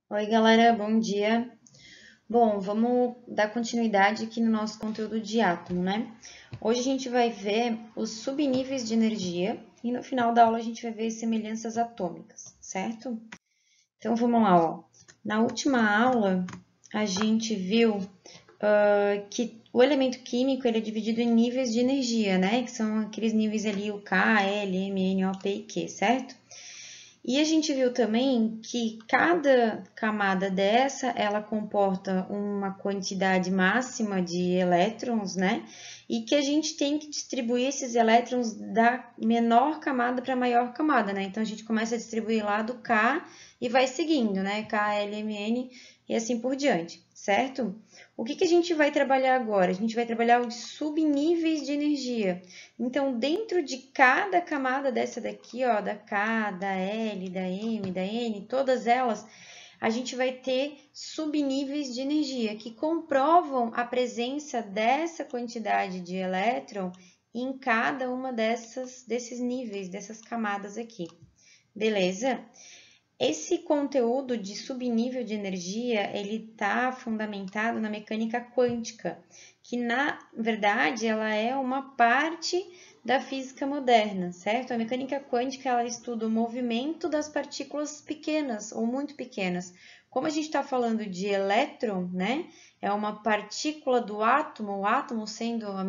Oi, galera, bom dia. Bom, vamos dar continuidade aqui no nosso conteúdo de átomo, né? Hoje a gente vai ver os subníveis de energia e no final da aula a gente vai ver as semelhanças atômicas, certo? Então vamos lá, ó. Na última aula a gente viu que o elemento químico ele é dividido em níveis de energia, né? Que são aqueles níveis ali, o K, L, M, N, O, P e Q, certo? E a gente viu também que cada camada dessa, ela comporta uma quantidade máxima de elétrons, né? E que a gente tem que distribuir esses elétrons da menor camada para a maior camada, né? Então, a gente começa a distribuir lá do K e vai seguindo, né? K, L, M, N e assim por diante, certo? O que a gente vai trabalhar agora? A gente vai trabalhar os subníveis de energia. Então, dentro de cada camada dessa daqui, ó, da K, da L, da M, da N, todas elas, a gente vai ter subníveis de energia que comprovam a presença dessa quantidade de elétron em cada uma desses níveis, dessas camadas aqui. Beleza? Esse conteúdo de subnível de energia, ele está fundamentado na mecânica quântica, que na verdade ela é uma parte da física moderna, certo? A mecânica quântica ela estuda o movimento das partículas pequenas ou muito pequenas. Como a gente está falando de elétron, né? É uma partícula do átomo, o átomo sendo a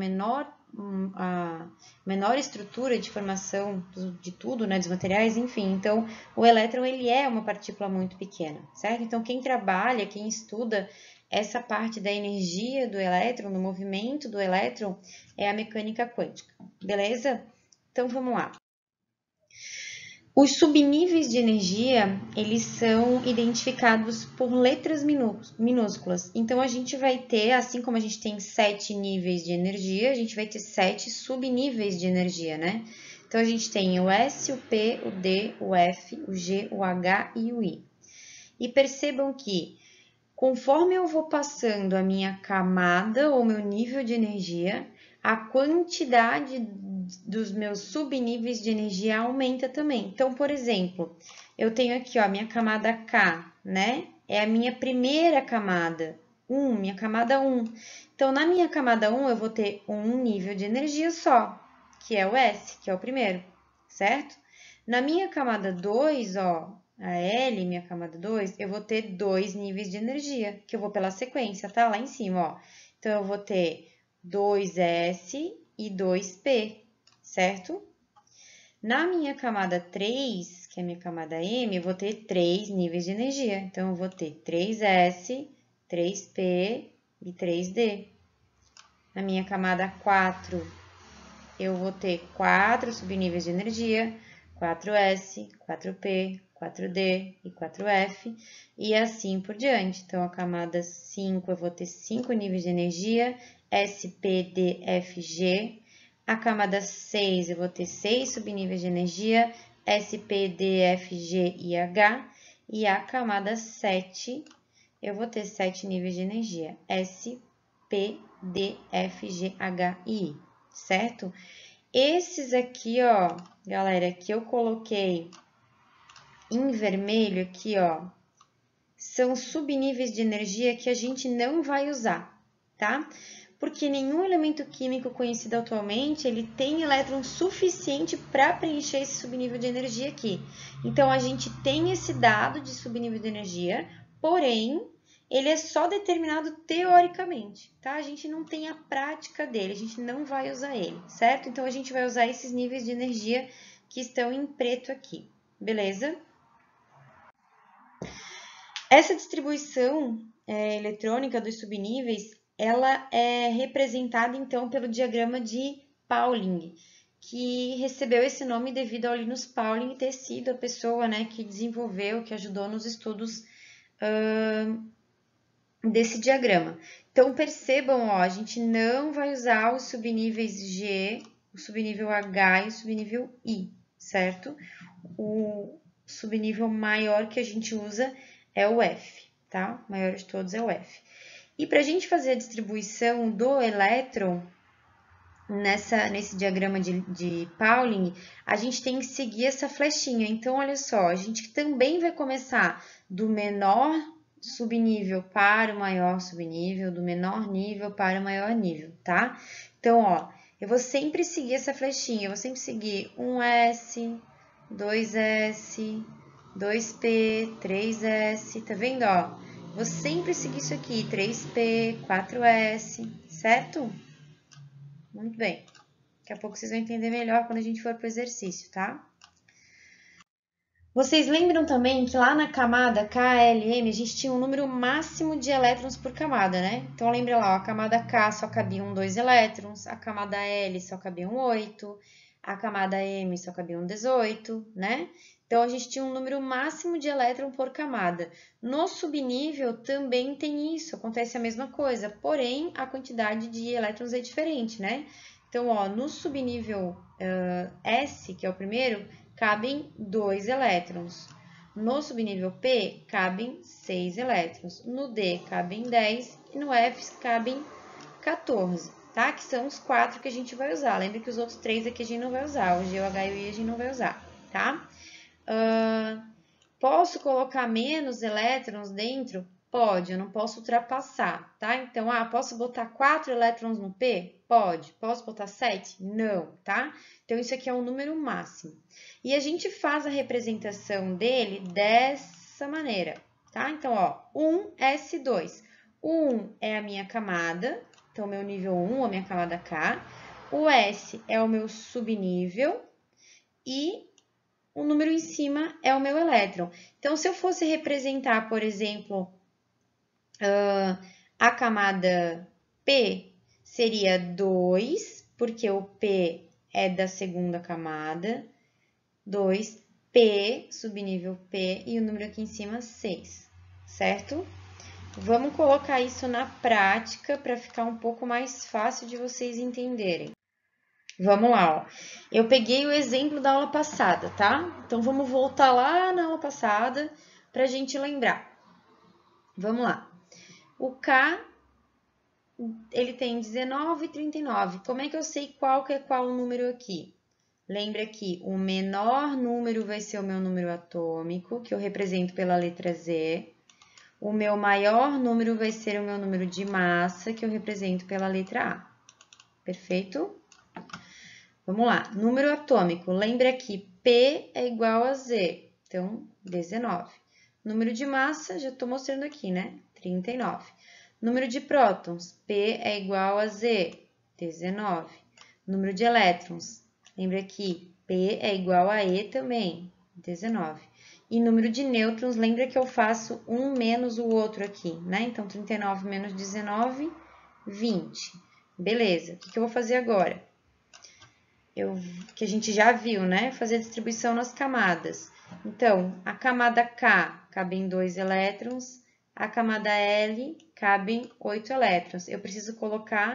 menor estrutura de formação de tudo, né? Dos materiais, enfim. Então, o elétron ele é uma partícula muito pequena, certo? Então, quem trabalha, quem estuda essa parte da energia do elétron, do movimento do elétron, é a mecânica quântica, beleza? Então, vamos lá. Os subníveis de energia, eles são identificados por letras minúsculas. Então, a gente vai ter, assim como a gente tem 7 níveis de energia, a gente vai ter 7 subníveis de energia, né? Então, a gente tem o S, o P, o D, o F, o G, o H e o I. E percebam que, conforme eu vou passando a minha camada ou meu nível de energia, a quantidade dos meus subníveis de energia aumenta também. Então, por exemplo, eu tenho aqui ó, a minha camada K, né? É a minha primeira camada, minha camada 1. Então, na minha camada 1, eu vou ter um nível de energia só, que é o S, que é o primeiro, certo? Na minha camada 2, ó, a L, minha camada 2, eu vou ter 2 níveis de energia, que eu vou pela sequência, tá? Lá em cima, ó. Então, eu vou ter 2S e 2P, certo? Na minha camada 3, que é a minha camada M, eu vou ter 3 níveis de energia. Então, eu vou ter 3S, 3P e 3D. Na minha camada 4, eu vou ter 4 subníveis de energia, 4S, 4P, 4D e 4F, e assim por diante. Então, a camada 5 eu vou ter 5 níveis de energia, S, P, D, F, G. A camada 6 eu vou ter 6 subníveis de energia, S, P, D, F, G e H. E a camada 7 eu vou ter 7 níveis de energia, S, P, D, F, G, H e I, certo? Esses aqui, ó, galera, que eu coloquei em vermelho aqui, ó, são subníveis de energia que a gente não vai usar, tá? Porque nenhum elemento químico conhecido atualmente, ele tem elétron suficiente para preencher esse subnível de energia aqui. Então, a gente tem esse dado de subnível de energia, porém, ele é só determinado teoricamente, tá? A gente não tem a prática dele, a gente não vai usar ele, certo? Então, a gente vai usar esses níveis de energia que estão em preto aqui, beleza? Essa distribuição eletrônica dos subníveis, ela é representada, então, pelo diagrama de Pauling, que recebeu esse nome devido ao Linus Pauling ter sido a pessoa, né, que desenvolveu, que ajudou nos estudos desse diagrama. Então, percebam, ó, a gente não vai usar os subníveis G, o subnível H e o subnível I, certo? O subnível maior que a gente usa é o F, tá? O maior de todos é o F. E para a gente fazer a distribuição do elétron nesse diagrama de Pauling, a gente tem que seguir essa flechinha. Então, olha só, a gente também vai começar do menor subnível para o maior subnível, do menor nível para o maior nível, tá? Então, ó, eu vou sempre seguir essa flechinha, eu vou sempre seguir 1S, 2S, 2P, 3S, tá vendo, ó? Vou sempre seguir isso aqui, 3P, 4S, certo? Muito bem. Daqui a pouco vocês vão entender melhor quando a gente for pro exercício, tá? Vocês lembram também que lá na camada KLM a gente tinha um número máximo de elétrons por camada, né? Então lembra lá, ó, a camada K só cabiam 2 elétrons, a camada L só cabiam 8, a camada M só cabiam 18, né? Então a gente tinha um número máximo de elétron por camada. No subnível também tem isso, acontece a mesma coisa, porém a quantidade de elétrons é diferente, né? Então, ó, no subnível S, que é o primeiro, cabem 2 elétrons. No subnível P, cabem 6 elétrons. No D, cabem 10 e no F, cabem 14, tá? Que são os 4 que a gente vai usar. Lembra que os outros 3 aqui a gente não vai usar. O G, o H e o I a gente não vai usar, tá? Posso colocar menos elétrons dentro? Pode, eu não posso ultrapassar, tá? Então, posso botar 4 elétrons no P? Pode. Posso botar 7? Não, tá? Então, isso aqui é um número máximo. E a gente faz a representação dele dessa maneira, tá? Então, ó, 1S2. 1 é a minha camada, então, meu nível 1, a minha camada K. O S é o meu subnível e o número em cima é o meu elétron. Então, se eu fosse representar, por exemplo, a camada P, seria 2, porque o P é da segunda camada, 2P, subnível P, e o número aqui em cima, 6, certo? Vamos colocar isso na prática para ficar um pouco mais fácil de vocês entenderem. Vamos lá, ó. Eu peguei o exemplo da aula passada, tá? Então, vamos voltar lá na aula passada para a gente lembrar. Vamos lá. O K, ele tem 19 e 39. Como é que eu sei qual que é qual número aqui? Lembra que o menor número vai ser o meu número atômico, que eu represento pela letra Z. O meu maior número vai ser o meu número de massa, que eu represento pela letra A. Perfeito? Vamos lá, número atômico, lembra que P é igual a Z, então 19. Número de massa, já estou mostrando aqui, né? 39. Número de prótons, P é igual a Z, 19. Número de elétrons, lembra que P é igual a E também, 19. E número de nêutrons, lembra que eu faço um menos o outro aqui, né? Então, 39 menos 19, 20. Beleza, o que eu vou fazer agora? Que a gente já viu, né? Fazer a distribuição nas camadas. Então, a camada K cabem 2 elétrons, a camada L cabem 8 elétrons. Eu preciso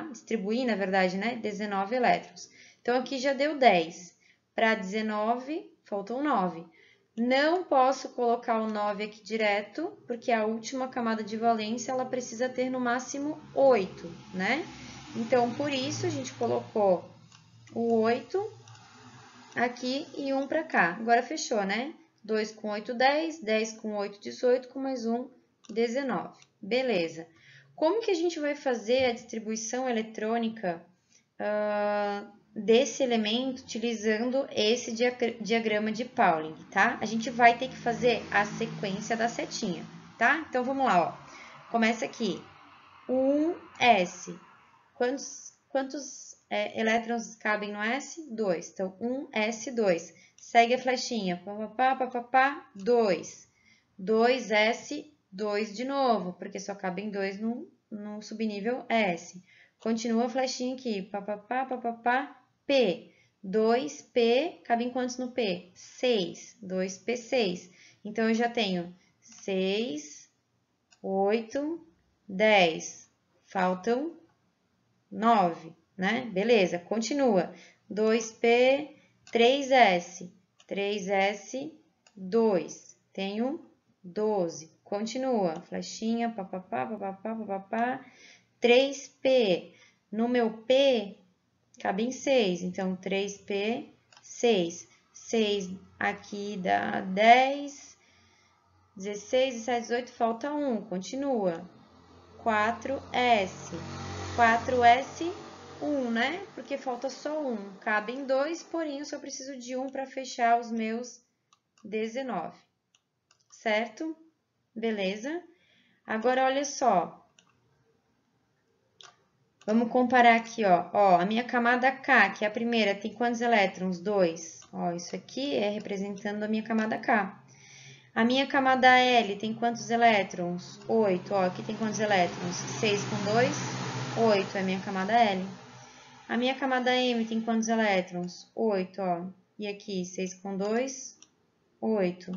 distribuir, na verdade, né? 19 elétrons. Então, aqui já deu 10. Para 19, faltam 9. Não posso colocar o 9 aqui direto, porque a última camada de valência, ela precisa ter no máximo 8, né? Então, por isso, a gente colocou o 8 aqui e 1 para cá. Agora fechou, né? 2 com 8, 10, 10 com 8, 18, com mais 1, 19. Beleza. Como que a gente vai fazer a distribuição eletrônica desse elemento utilizando esse diagrama de Pauling, tá? A gente vai ter que fazer a sequência da setinha, tá? Então, vamos lá, ó. Começa aqui. 1S. Quantos elétrons cabem no S? 2. Então, 1S2. Segue a flechinha. Papapá, papapá, 2. 2S, 2 de novo, porque só cabem 2 no subnível S. Continua a flechinha aqui. Papapá, papapá, P. 2P, cabem quantos no P? 6. 2P6. Então, eu já tenho 6, 8, 10. Faltam 9, né? Beleza, continua. 2P, 3S. 3S, 2. Tenho 12. Continua. Flechinha, papapá, papapá, papapá. 3P. No meu P, cabem 6. Então, 3P, 6. 6 aqui dá 10. 16, 17, 18, falta 1, continua. 4S. 4S, 1, né? Porque falta só 1. Cabem 2, porém eu só preciso de 1 para fechar os meus 19. Certo? Beleza? Agora, olha só. Vamos comparar aqui, ó. Ó, a minha camada K, que é a primeira, tem quantos elétrons? 2. Ó, isso aqui é representando a minha camada K. A minha camada L tem quantos elétrons? 8. Ó, aqui tem quantos elétrons? 6 com 2, 8 é a minha camada L. A minha camada M tem quantos elétrons? 8, ó. E aqui, 6 com 2, 8.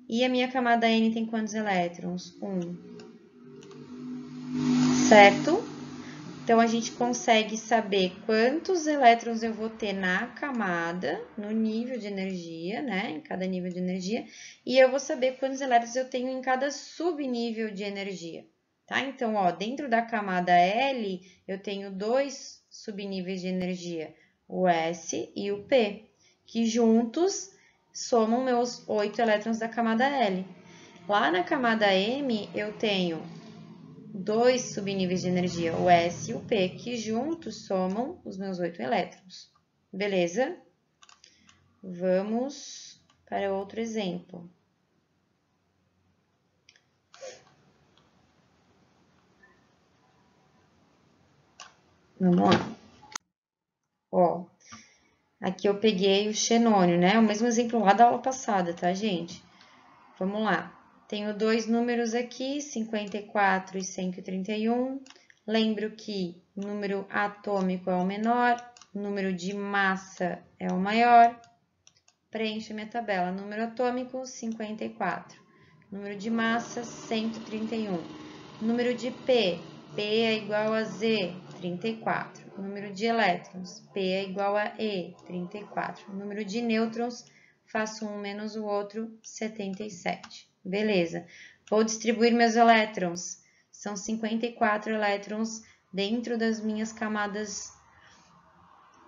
E a minha camada N tem quantos elétrons? 1. Certo? Então, a gente consegue saber quantos elétrons eu vou ter na camada, no nível de energia, né? Em cada nível de energia. E eu vou saber quantos elétrons eu tenho em cada subnível de energia, tá? Então, ó, dentro da camada L, eu tenho 2 subníveis de energia, o S e o P, que juntos somam meus 8 elétrons da camada L. Lá na camada M, eu tenho 2 subníveis de energia, o S e o P, que juntos somam os meus 8 elétrons. Beleza? Vamos para outro exemplo. Vamos lá. Ó, aqui eu peguei o xenônio, né? O mesmo exemplo lá da aula passada, tá, gente? Vamos lá. Tenho dois números aqui, 54 e 131. Lembro que o número atômico é o menor, o número de massa é o maior. Preencho a minha tabela. Número atômico, 54. Número de massa, 131. Número de P, P é igual a Z, 34. Número de elétrons, P é igual a E, 34. Número de nêutrons, faço um menos o outro, 77. Beleza. Vou distribuir meus elétrons. São 54 elétrons dentro das minhas camadas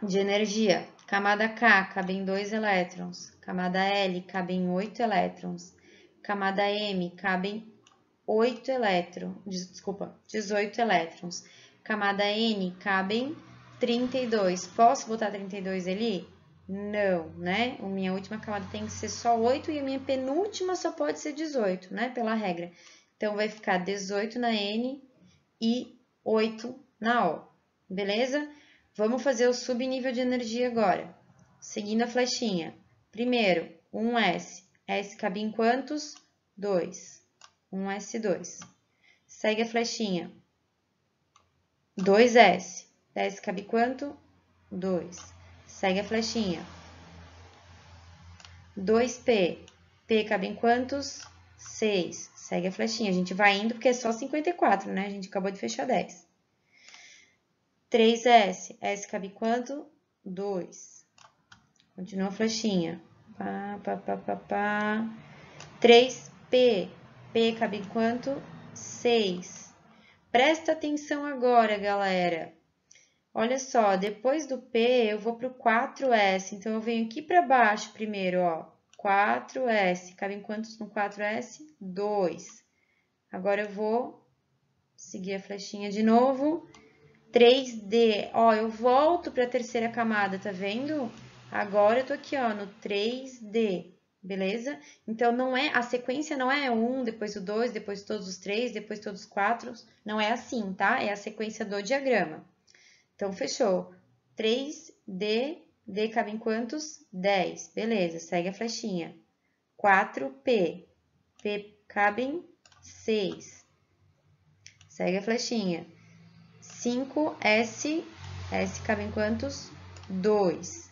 de energia. Camada K, cabem 2 elétrons. Camada L, cabem 8 elétrons. Camada M, cabem 8 elétrons. Desculpa, 18 elétrons. Camada N, cabem 32. Posso botar 32 ali? Não, né? A minha última camada tem que ser só 8 e a minha penúltima só pode ser 18, né? Pela regra. Então, vai ficar 18 na N e 8 na O. Beleza? Vamos fazer o subnível de energia agora. Seguindo a flechinha. Primeiro, 1S. S cabe em quantos? 2. 1S2. Segue a flechinha. 2S. S cabe quanto? 2. Segue a flechinha. 2P. P cabe em quantos? 6. Segue a flechinha. A gente vai indo porque é só 54, né? A gente acabou de fechar 10. 3S. S cabe quanto? 2. Continua a flechinha. 3P. P cabe quanto? 6. Presta atenção agora, galera. Olha só, depois do P, eu vou para o 4S. Então, eu venho aqui para baixo primeiro, ó. 4S. Cabem quantos no 4S? 2. Agora, eu vou seguir a flechinha de novo. 3D. Ó, eu volto para a terceira camada, tá vendo? Agora, eu tô aqui, ó, no 3D. Beleza? Então, a sequência não é 1, depois o 2, depois todos os 3, depois todos os 4. Não é assim, tá? É a sequência do diagrama. Então, fechou. 3D, D cabe em quantos? 10. Beleza, segue a flechinha. 4P, P cabe em 6. Segue a flechinha. 5S, S cabe em quantos? 2.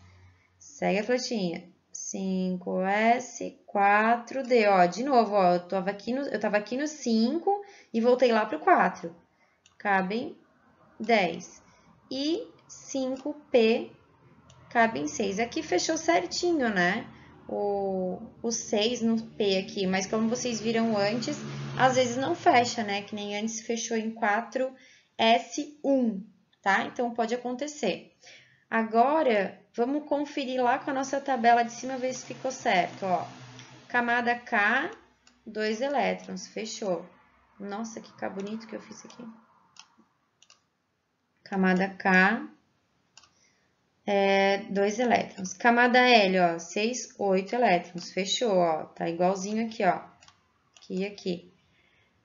Segue a flechinha. 5S, 4D. Ó, de novo, ó, eu tava aqui no 5 e voltei lá pro 4. Cabem 10. E 5P cabe em 6. Aqui fechou certinho, né? O 6 no P aqui, mas como vocês viram antes, às vezes não fecha, né? Que nem antes fechou em 4S1, tá? Então, pode acontecer. Agora, vamos conferir lá com a nossa tabela de cima, ver se ficou certo, ó. Camada K, 2 elétrons, fechou. Nossa, que K bonito que eu fiz aqui. Camada K, 2 elétrons. Camada L, ó, 6, 8 elétrons, fechou, ó, tá igualzinho aqui, ó, aqui e aqui.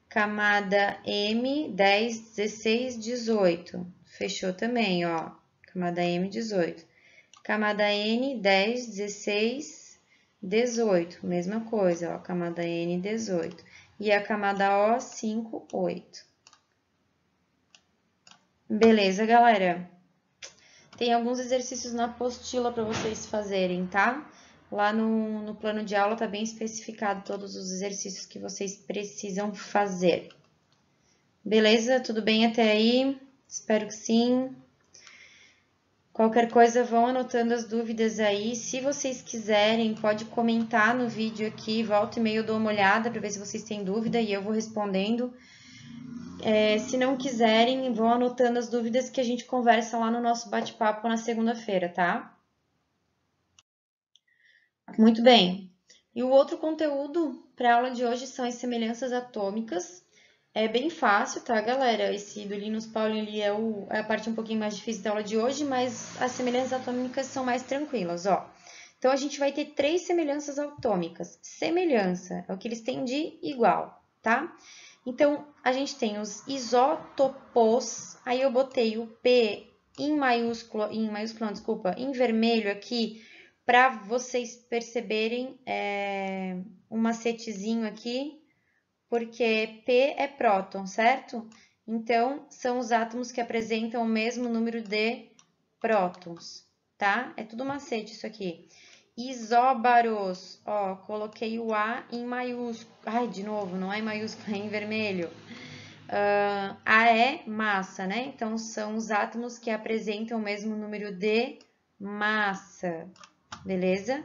Camada M, 10, 16, 18, fechou também, ó, camada M, 18. Camada N, 10, 16, 18, mesma coisa, ó, camada N, 18. E a camada O, 5, 8. Beleza, galera? Tem alguns exercícios na apostila para vocês fazerem, tá? Lá no plano de aula tá bem especificado todos os exercícios que vocês precisam fazer. Beleza? Tudo bem até aí? Espero que sim. Qualquer coisa, vão anotando as dúvidas aí. Se vocês quiserem, pode comentar no vídeo aqui, volta e meia eu dou uma olhada para ver se vocês têm dúvida e eu vou respondendo. Se não quiserem, vão anotando as dúvidas que a gente conversa lá no nosso bate-papo na segunda-feira, tá? Muito bem. E o outro conteúdo para a aula de hoje são as semelhanças atômicas. É bem fácil, tá, galera? Esse do Linus Pauling é a parte um pouquinho mais difícil da aula de hoje, mas as semelhanças atômicas são mais tranquilas, ó. Então, a gente vai ter 3 semelhanças atômicas. Semelhança é o que eles têm de igual, tá? Então, a gente tem os isótopos, aí eu botei o P em vermelho aqui, para vocês perceberem um macetezinho aqui, porque P é próton, certo? Então, são os átomos que apresentam o mesmo número de prótons, tá? É tudo macete isso aqui. Isóbaros, ó, coloquei o A em maiúsculo. Ai, de novo, não é em maiúsculo, é em vermelho. A é massa, né? Então, são os átomos que apresentam o mesmo número de massa, beleza?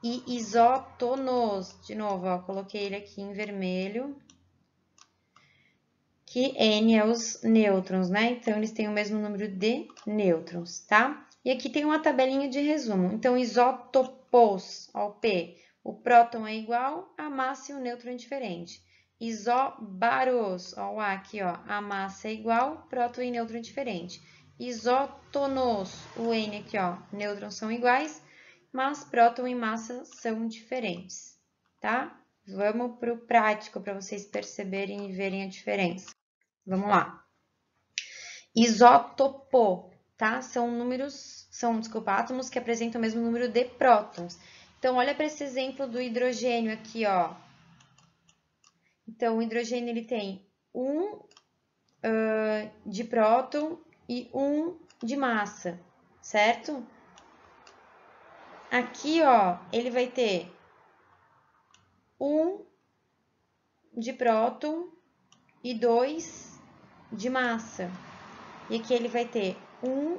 E isótonos, de novo, ó, coloquei ele aqui em vermelho, que N é os nêutrons, né? Então, eles têm o mesmo número de nêutrons, tá? E aqui tem uma tabelinha de resumo. Então, isótopos, ó, o P, o próton é igual, a massa e o nêutron é diferente. Isóbaros, ó, o A aqui, ó, a massa é igual, próton e nêutron é diferente. Isótonos, o N aqui, ó, nêutrons são iguais, mas próton e massa são diferentes, tá? Vamos para o prático para vocês perceberem e verem a diferença. Vamos lá. Isótopo, tá? São átomos que apresentam o mesmo número de prótons. Então, olha para esse exemplo do hidrogênio aqui, ó. Então, o hidrogênio ele tem 1 de próton e 1 de massa, certo? Aqui, ó, ele vai ter 1 de próton e 2 de massa. E aqui ele vai ter 1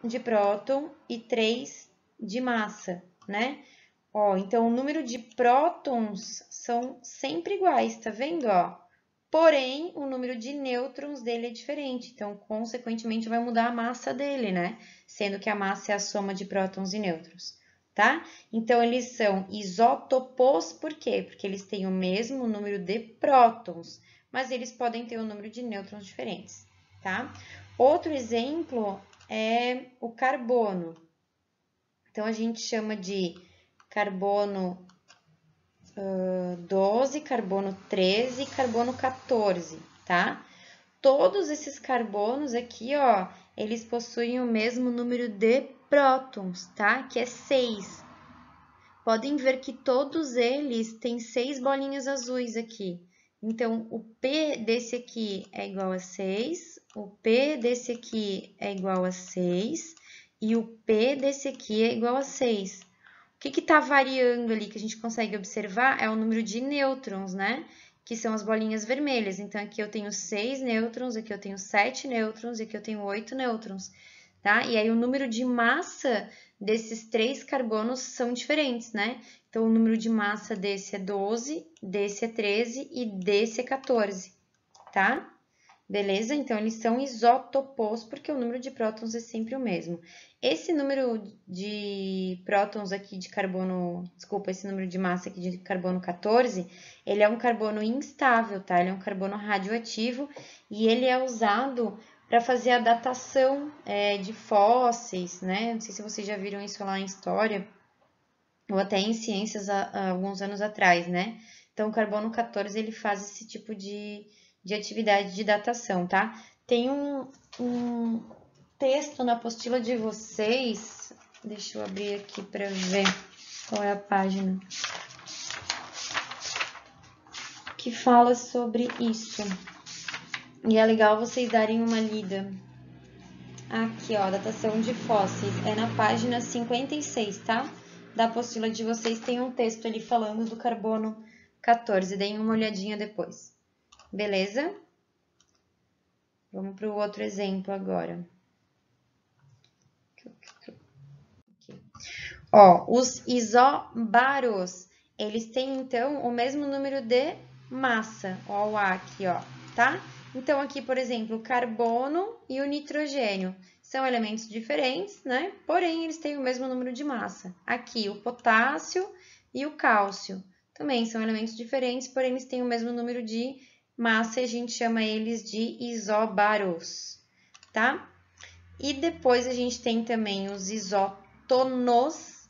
de próton e 3 de massa, né? Ó, então, o número de prótons são sempre iguais, tá vendo, ó? Porém, o número de nêutrons dele é diferente, então, consequentemente, vai mudar a massa dele, né? Sendo que a massa é a soma de prótons e nêutrons, tá? Então, eles são isótopos, por quê? Porque eles têm o mesmo número de prótons, mas eles podem ter um número de nêutrons diferentes, tá? Outro exemplo é o carbono. Então, a gente chama de carbono 12, carbono 13 e carbono 14, tá? Todos esses carbonos aqui, ó, eles possuem o mesmo número de prótons, tá? Que é 6. Podem ver que todos eles têm 6 bolinhas azuis aqui. Então, o P desse aqui é igual a 6, o P desse aqui é igual a 6 e o P desse aqui é igual a 6. O que está variando ali que a gente consegue observar é o número de nêutrons, né? Que são as bolinhas vermelhas. Então, aqui eu tenho 6 nêutrons, aqui eu tenho 7 nêutrons e aqui eu tenho 8 nêutrons, tá? E aí, o número de massa desses 3 carbonos são diferentes, né? Então, o número de massa desse é 12, desse é 13 e desse é 14, tá? Beleza? Então, eles são isótopos, porque o número de prótons é sempre o mesmo. Esse número de prótons aqui de carbono, desculpa, esse número de massa aqui de carbono 14, ele é um carbono instável, tá? Ele é um carbono radioativo e ele é usado para fazer a datação de fósseis, né? Não sei se vocês já viram isso lá em história, ou até em ciências há alguns anos atrás, né? Então, o carbono 14, ele faz esse tipo de atividade de datação, tá? Tem um texto na apostila de vocês, deixa eu abrir aqui para ver qual é a página, que fala sobre isso. E é legal vocês darem uma lida. Aqui, ó, datação de fósseis, é na página 56, tá? Da apostila de vocês tem um texto ali falando do carbono 14, deem uma olhadinha depois. Beleza? Vamos para o outro exemplo agora. Aqui. Ó, os isobaros, eles têm, então, o mesmo número de massa. Ó, o A aqui, ó, tá? Então, aqui, por exemplo, o carbono e o nitrogênio são elementos diferentes, né? Porém, eles têm o mesmo número de massa. Aqui, o potássio e o cálcio também são elementos diferentes, porém, eles têm o mesmo número de massa e a gente chama eles de isobaros, tá? E depois a gente tem também os isótonos,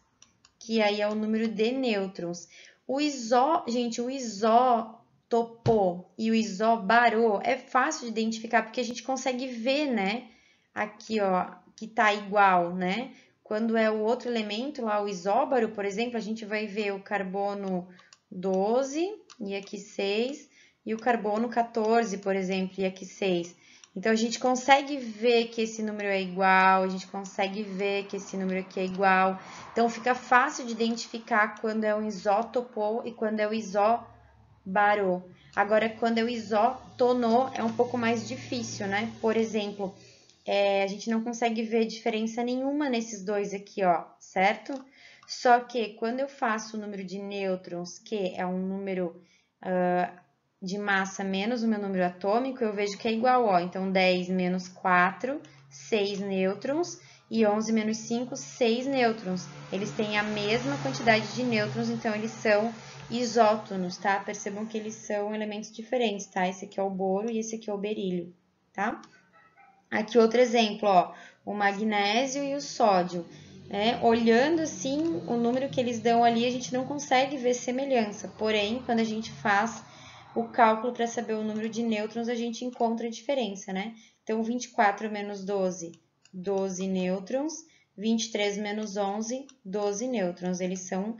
que aí é o número de nêutrons. Gente, o isótopo e o isobaro é fácil de identificar porque a gente consegue ver, né? Aqui, ó, que tá igual, né? Quando é o outro elemento lá, o isóbaro, por exemplo, a gente vai ver o carbono 12 e aqui 6 e o carbono 14, por exemplo, e aqui 6. Então, a gente consegue ver que esse número é igual, a gente consegue ver que esse número aqui é igual. Então, fica fácil de identificar quando é um isótopo e quando é o isobaro. Agora, quando é o isótono, é um pouco mais difícil, né? Por exemplo, a gente não consegue ver diferença nenhuma nesses dois aqui, ó, certo? Só que quando eu faço o número de nêutrons, que é um número de massa menos o meu número atômico, eu vejo que é igual, ó. Então, 10 menos 4, 6 nêutrons, e 11 menos 5, 6 nêutrons. Eles têm a mesma quantidade de nêutrons, então eles são isótonos, tá? Percebam que eles são elementos diferentes, tá? Esse aqui é o boro e esse aqui é o berílio, tá? Aqui outro exemplo, ó, o magnésio e o sódio. Olhando assim, o número que eles dão ali, a gente não consegue ver semelhança. Porém, quando a gente faz o cálculo para saber o número de nêutrons, a gente encontra a diferença, né? Então, 24 menos 12, 12 nêutrons. 23 menos 11, 12 nêutrons. Eles são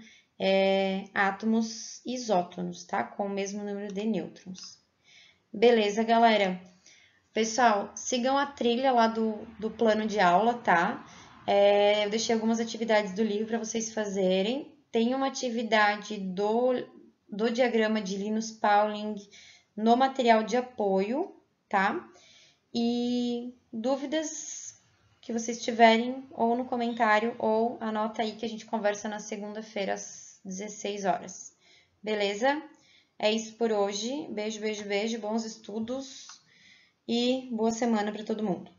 átomos isótonos, tá? Com o mesmo número de nêutrons. Beleza, galera? Pessoal, sigam a trilha lá do plano de aula, tá? Eu deixei algumas atividades do livro para vocês fazerem. Tem uma atividade do diagrama de Linus Pauling no material de apoio, tá? E dúvidas que vocês tiverem, ou no comentário, ou anota aí que a gente conversa na segunda-feira às 16 horas. Beleza? É isso por hoje. Beijo, beijo, beijo. Bons estudos. E boa semana para todo mundo.